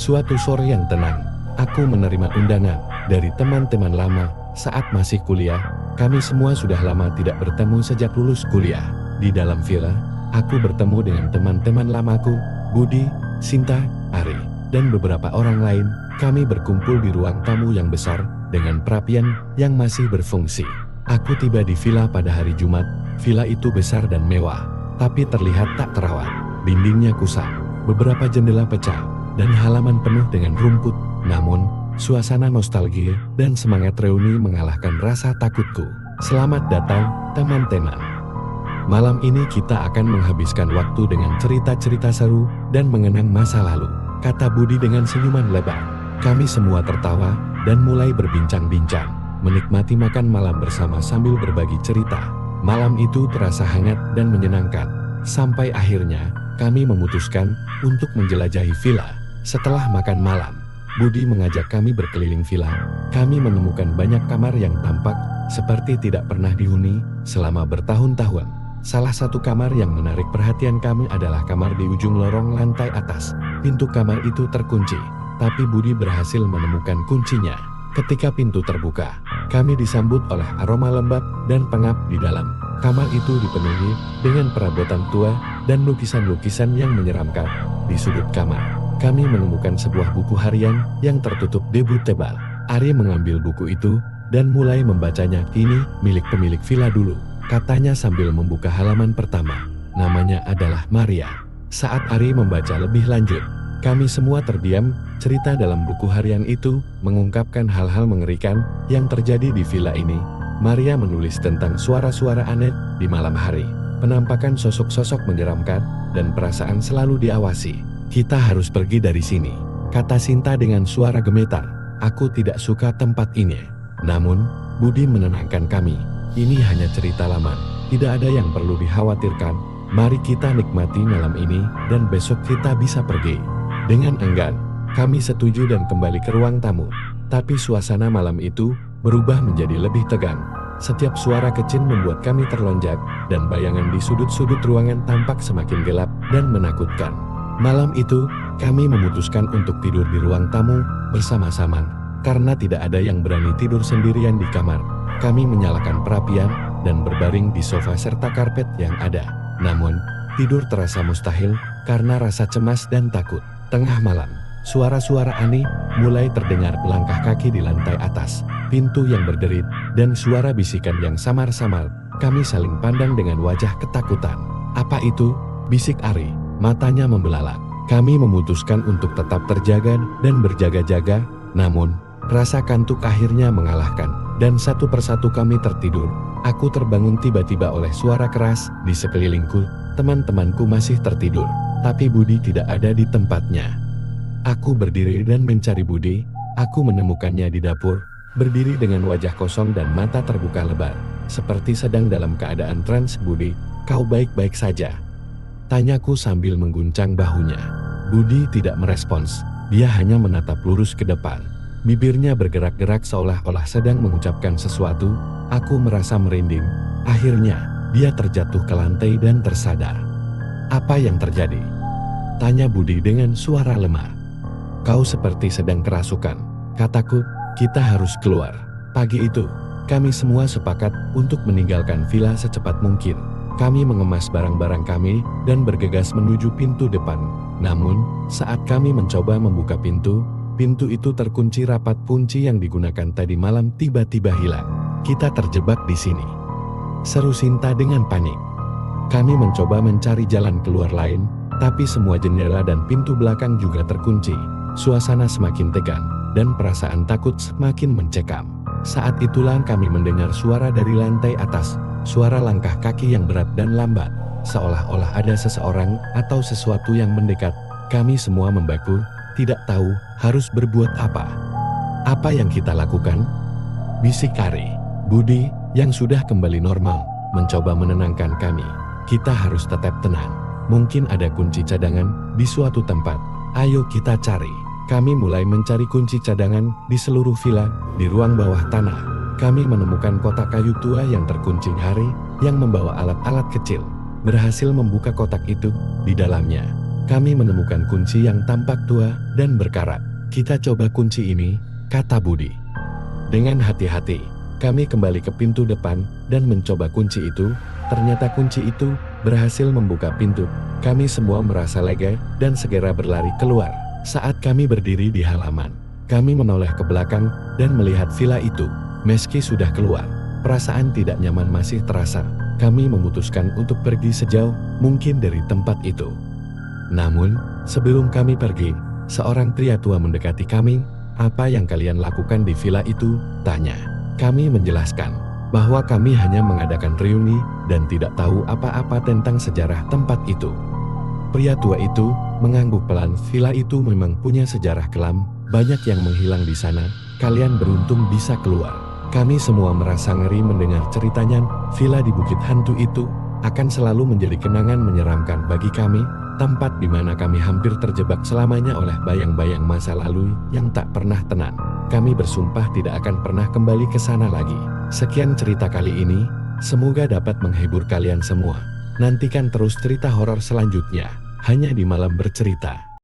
suatu sore yang tenang, aku menerima undangan dari teman-teman lama saat masih kuliah. Kami semua sudah lama tidak bertemu sejak lulus kuliah. Di dalam villa, aku bertemu dengan teman-teman lamaku, Budi, Sinta, Ari, dan beberapa orang lain. Kami berkumpul di ruang tamu yang besar dengan perapian yang masih berfungsi. Aku tiba di villa pada hari Jumat. Villa itu besar dan mewah, tapi terlihat tak terawat. Dindingnya kusam, beberapa jendela pecah, dan halaman penuh dengan rumput. Namun, suasana nostalgia dan semangat reuni mengalahkan rasa takutku. Selamat datang, teman-teman. Malam ini kita akan menghabiskan waktu dengan cerita-cerita seru dan mengenang masa lalu, kata Budi dengan senyuman lebar. Kami semua tertawa dan mulai berbincang-bincang, menikmati makan malam bersama sambil berbagi cerita. Malam itu terasa hangat dan menyenangkan, sampai akhirnya kami memutuskan untuk menjelajahi villa. Setelah makan malam, Budi mengajak kami berkeliling villa. Kami menemukan banyak kamar yang tampak seperti tidak pernah dihuni selama bertahun-tahun. Salah satu kamar yang menarik perhatian kami adalah kamar di ujung lorong lantai atas. Pintu kamar itu terkunci, tapi Budi berhasil menemukan kuncinya. Ketika pintu terbuka, kami disambut oleh aroma lembab dan pengap di dalam. Kamar itu dipenuhi dengan perabotan tua dan lukisan-lukisan yang menyeramkan. Di sudut kamar, kami menemukan sebuah buku harian yang tertutup debu tebal. Ari mengambil buku itu dan mulai membacanya. Ini milik pemilik villa dulu, katanya sambil membuka halaman pertama. Namanya adalah Maria. Saat Ari membaca lebih lanjut, kami semua terdiam. Cerita dalam buku harian itu mengungkapkan hal-hal mengerikan yang terjadi di villa ini. Maria menulis tentang suara-suara aneh di malam hari, penampakan sosok-sosok menyeramkan, dan perasaan selalu diawasi. Kita harus pergi dari sini, kata Sinta dengan suara gemetar. Aku tidak suka tempat ini. Namun, Budi menenangkan kami. Ini hanya cerita lama, tidak ada yang perlu dikhawatirkan. Mari kita nikmati malam ini dan besok kita bisa pergi. Dengan enggan, kami setuju dan kembali ke ruang tamu. Tapi suasana malam itu berubah menjadi lebih tegang. Setiap suara kecil membuat kami terlonjak, dan bayangan di sudut-sudut ruangan tampak semakin gelap dan menakutkan. Malam itu, kami memutuskan untuk tidur di ruang tamu bersama-sama. Karena tidak ada yang berani tidur sendirian di kamar, kami menyalakan perapian dan berbaring di sofa serta karpet yang ada. Namun, tidur terasa mustahil karena rasa cemas dan takut. Tengah malam, suara-suara aneh mulai terdengar, langkah kaki di lantai atas, pintu yang berderit, dan suara bisikan yang samar-samar. Kami saling pandang dengan wajah ketakutan. Apa itu? Bisik Ari, matanya membelalak. Kami memutuskan untuk tetap terjaga dan berjaga-jaga, namun rasa kantuk akhirnya mengalahkan, dan satu persatu kami tertidur. Aku terbangun tiba-tiba oleh suara keras di sekelilingku. Teman-temanku masih tertidur, tapi Budi tidak ada di tempatnya. Aku berdiri dan mencari Budi. Aku menemukannya di dapur, berdiri dengan wajah kosong dan mata terbuka lebar, seperti sedang dalam keadaan trans. Budi, kau baik-baik saja? Tanyaku sambil mengguncang bahunya. Budi tidak merespons, dia hanya menatap lurus ke depan. Bibirnya bergerak-gerak seolah-olah sedang mengucapkan sesuatu. Aku merasa merinding. Akhirnya, dia terjatuh ke lantai dan tersadar. Apa yang terjadi? Tanya Budi dengan suara lemah. Kau seperti sedang kerasukan, kataku. Kita harus keluar. Pagi itu, kami semua sepakat untuk meninggalkan villa secepat mungkin. Kami mengemas barang-barang kami dan bergegas menuju pintu depan. Namun, saat kami mencoba membuka pintu itu terkunci rapat. Kunci yang digunakan tadi malam tiba-tiba hilang. Kita terjebak di sini, seru Sinta dengan panik. Kami mencoba mencari jalan keluar lain, tapi semua jendela dan pintu belakang juga terkunci. Suasana semakin tegang, dan perasaan takut semakin mencekam. Saat itulah kami mendengar suara dari lantai atas, suara langkah kaki yang berat dan lambat, seolah-olah ada seseorang atau sesuatu yang mendekat. Kami semua membaku, tidak tahu harus berbuat apa. Apa yang kita lakukan? Bisik Ari. Budi, yang sudah kembali normal, mencoba menenangkan kami. Kita harus tetap tenang. Mungkin ada kunci cadangan di suatu tempat. Ayo kita cari. Kami mulai mencari kunci cadangan di seluruh villa. Di ruang bawah tanah, kami menemukan kotak kayu tua yang terkunci. Hari yang membawa alat-alat kecil berhasil membuka kotak itu. Di dalamnya, kami menemukan kunci yang tampak tua dan berkarat. Kita coba kunci ini, kata Budi. Dengan hati-hati, kami kembali ke pintu depan dan mencoba kunci itu. Ternyata kunci itu berhasil membuka pintu. Kami semua merasa lega dan segera berlari keluar. Saat kami berdiri di halaman, kami menoleh ke belakang dan melihat villa itu. Meski sudah keluar, perasaan tidak nyaman masih terasa. Kami memutuskan untuk pergi sejauh mungkin dari tempat itu. Namun, sebelum kami pergi, seorang pria tua mendekati kami. "Apa yang kalian lakukan di villa itu?" tanya. Kami menjelaskan bahwa kami hanya mengadakan reuni dan tidak tahu apa-apa tentang sejarah tempat itu. Pria tua itu mengangguk pelan. "Villa itu memang punya sejarah kelam, banyak yang menghilang di sana. Kalian beruntung bisa keluar." Kami semua merasa ngeri mendengar ceritanya. Villa di Bukit Hantu itu akan selalu menjadi kenangan menyeramkan bagi kami, tempat di mana kami hampir terjebak selamanya oleh bayang-bayang masa lalu yang tak pernah tenang. Kami bersumpah tidak akan pernah kembali ke sana lagi. Sekian cerita kali ini, semoga dapat menghibur kalian semua. Nantikan terus cerita horor selanjutnya, hanya di Malam Bercerita.